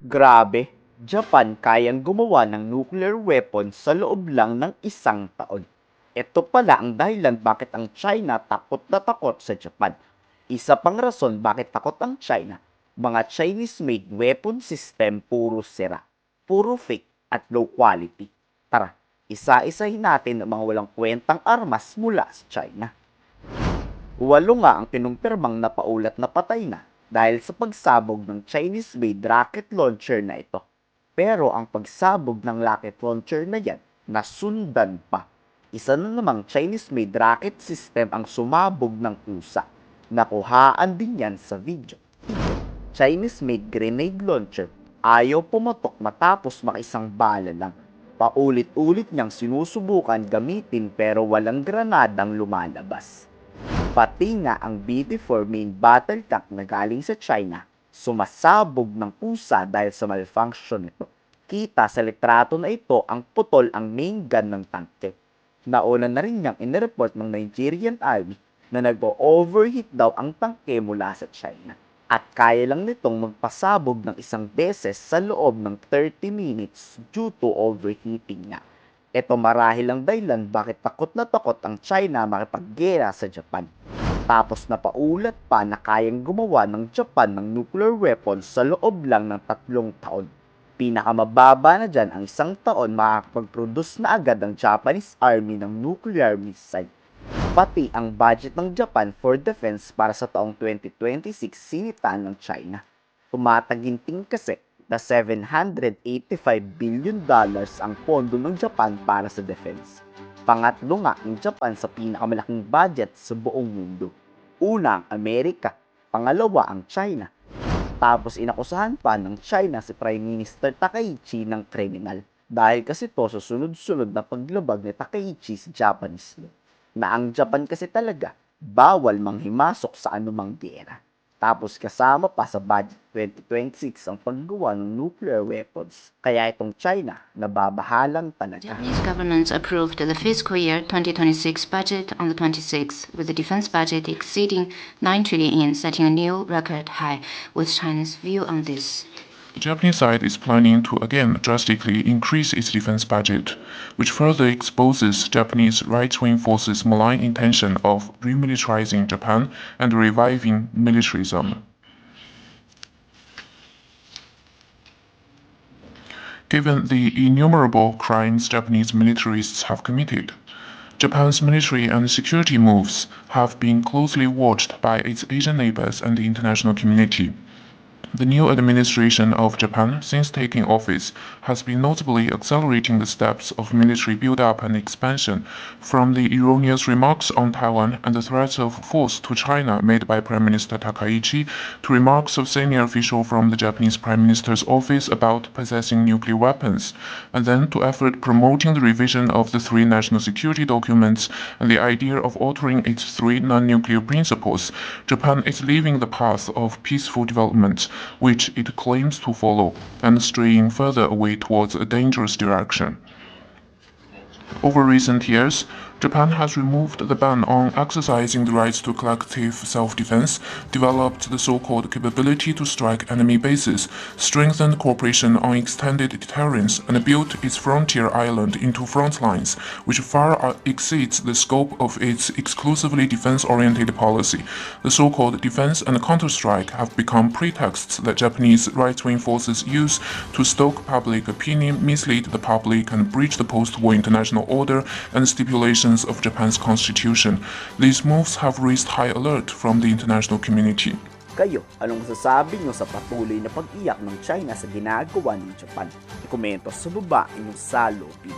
Grabe, Japan kayang gumawa ng nuclear weapon sa loob lang ng isang taon. Ito pala ang dahilan bakit ang China takot na takot sa Japan. Isa pang rason bakit takot ang China, mga Chinese-made weapon system puro sira, puro fake at low quality. Tara, isa-isahin natin ang mga walang kwentang armas mula sa China. Walo nga ang kinumpirmang napaulat na patay na dahil sa pagsabog ng Chinese-made rocket launcher na ito. Pero ang pagsabog ng rocket launcher na yan, nasundan pa. Isa na namang Chinese-made rocket system ang sumabog ng kusa. Nakuhaan din yan sa video. Chinese-made grenade launcher, ayaw pumatok matapos makisang bala lang. Paulit-ulit niyang sinusubukan gamitin pero walang granadang lumalabas. Pati nga ang BT-4 main battle tank na galing sa China, sumasabog ng pusa dahil sa malfunction nito. Kita sa litrato na ito ang putol ang main gun ng tanke. Nauna na rin niyang inireport ng Nigerian Army na nag-overheat daw ang tanke mula sa China. At kaya lang nitong magpasabog ng isang beses sa loob ng 30 minutes due to overheating nga. Ito marahil ang dahilan bakit takot na takot ang China makipaggera sa Japan. Tapos napaulat pa na kayang gumawa ng Japan ng nuclear weapons sa loob lang ng 3 taon. Pinakamababa na dyan ang 1 taon makakapag-produce na agad ang Japanese Army ng nuclear missile. Pati ang budget ng Japan for defense para sa taong 2026 sinitaan ng China. Tumataginting kasi na $785 billion ang pondo ng Japan para sa defense. Pangatlo nga ang Japan sa pinakamalaking budget sa buong mundo. Una ang Amerika, pangalawa ang China. Tapos inakusahan pa ng China si Prime Minister Takaichi ng kriminal dahil kasi to sa sunod-sunod na paglabag ni Takaichi sa Japanese law. Na ang Japan kasi talaga bawal manghimasok sa anumang giyera. Tapos kasama pa sa budget 2026 ang paggawa ng nuclear weapons. Kaya itong China, nababahalang talaga. Japanese government approved the fiscal year 2026 budget on the 26th, with the defense budget exceeding 9 trillion yen, setting a new record high. What's China's view on this? The Japanese side is planning to again drastically increase its defense budget, which further exposes Japanese right-wing forces' malign intention of remilitarizing Japan and reviving militarism. Given the innumerable crimes Japanese militarists have committed, Japan's military and security moves have been closely watched by its Asian neighbors and the international community. The new administration of Japan, since taking office, has been notably accelerating the steps of military build-up and expansion, from the erroneous remarks on Taiwan and the threats of force to China made by Prime Minister Takaichi, to remarks of senior official from the Japanese Prime Minister's office about possessing nuclear weapons, and then to effort promoting the revision of the 3 national security documents and the idea of altering its 3 non-nuclear principles. Japan is leaving the path of peaceful development, which it claims to follow, and straying further away towards a dangerous direction. Over recent years, Japan has removed the ban on exercising the rights to collective self-defense, developed the so-called capability to strike enemy bases, strengthened cooperation on extended deterrence, and built its frontier island into front lines, which far exceeds the scope of its exclusively defense-oriented policy. The so-called defense and counter-strike have become pretexts that Japanese right-wing forces use to stoke public opinion, mislead the public, and breach the post-war international order and stipulations of Japan's constitution. These moves have raised high alert from the international community. Kayo, anong masasabi nyo sa patuloy na pag-iyak ng China sa ginagawa ng Japan? I-komento sa baba inyong salo opinion.